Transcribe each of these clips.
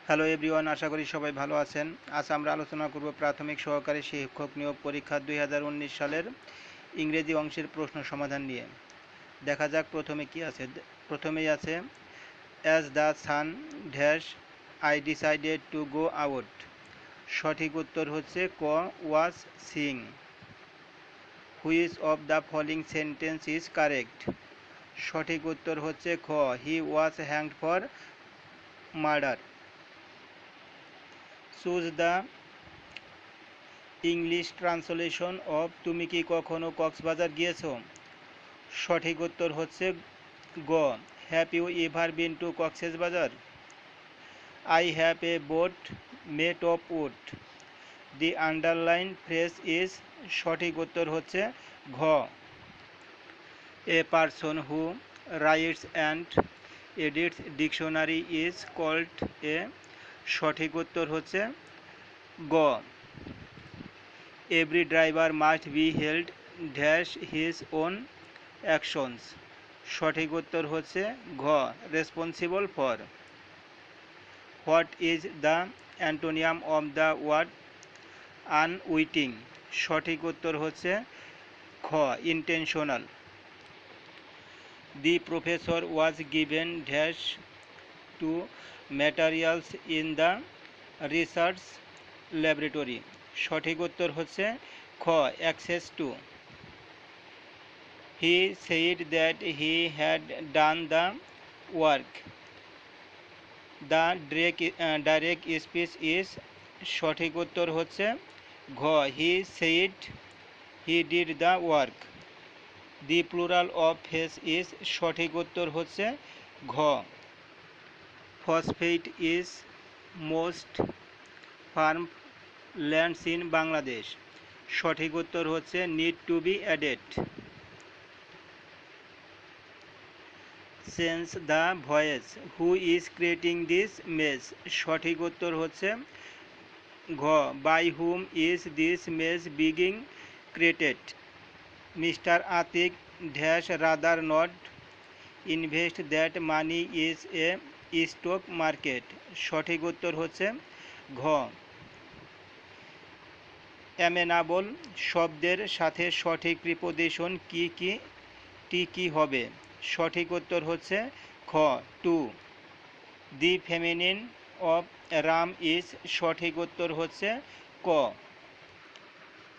Hello everyone, আশা করি সবাই ভালো আছেন। আজ আমরা আলোচনা করব প্রাথমিক সহকারী শিক্ষক নিয়োগ পরীক্ষা 2019 সালের ইংরেজি অংশের প্রশ্ন সমাধান নিয়ে। দেখা যাক প্রথমে কি আছে। প্রথমেই আছে as the sun dash I decided to go out. সঠিক উত্তর হচ্ছে ক, was sing. Which of the following sentence is correct. সঠিক উত্তর হচ্ছে খ, he was hanged for murder. Choose the English translation of তুমি কি কখনো কক্সবাজার গিয়েছো। সঠিক উত্তর হচ্ছে গ, have you ever been to Cox's Bazar. I have a boat made of wood. The underline phrase is. সঠিক উত্তর হচ্ছে ঘ, এ person who writes and edits dictionary is called a. সঠিক উত্তর হচ্ছে গ, every driver must be held dash his own actions. সঠিক উত্তর হচ্ছে ঘ, responsible for. What is the antonym of the word unwitting. সঠিক উত্তর হচ্ছে খ, intentional. The professor was given dash to materials in the research laboratory. সঠিক উত্তর হচ্ছে খ, access to. He said that he had done the work. The direct speech is. সঠিক উত্তর হচ্ছে ঘ, he said he did the work. The plural of face is. সঠিক উত্তর হচ্ছে ঘ, phosphate is most farm lands in Bangladesh. সঠিক উত্তর হচ্ছে need to be added. Change the voice who is creating this maze. সঠিক উত্তর হচ্ছে ঘ, by whom is this maze বিগিং created. Mister Atik dash rather not invest that money is a stock market. সঠিক উত্তর হচ্ছে ঘ, অ্যামেনাবল শব্দের সাথে সঠিক প্রিপোজিশন কি হবে। সঠিক উত্তর হচ্ছে খ, two. The feminine of Ram is. সঠিক উত্তর হচ্ছে ক,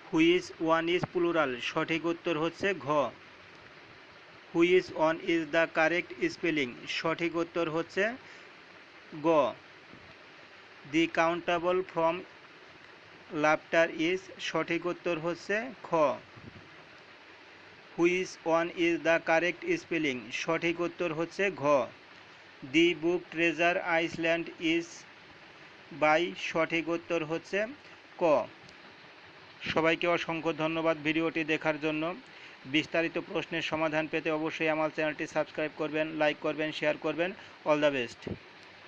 হুইচ ওয়ান ইজ প্লুরাল। সঠিক উত্তর হচ্ছে ঘ, which one is the correct spelling. সঠিক উত্তর হচ্ছে গ, দি কাউন্টেবল ফ্রম লাফটার ইজ। সঠিক উত্তর হচ্ছে খ, which one is the correct spelling. সঠিক উত্তর হচ্ছে ঘ, দি বুক ট্রেজার আইসল্যান্ড ইজ বাই। সঠিক উত্তর হচ্ছে ক। সবাইকে অসংখ্য ধন্যবাদ ভিডিওটি দেখার জন্য। বিস্তারিত প্রশ্নের সমাধান পেতে অবশ্যই আমার চ্যানেলটি সাবস্ক্রাইব করবেন, লাইক করবেন, শেয়ার করবেন। All the best.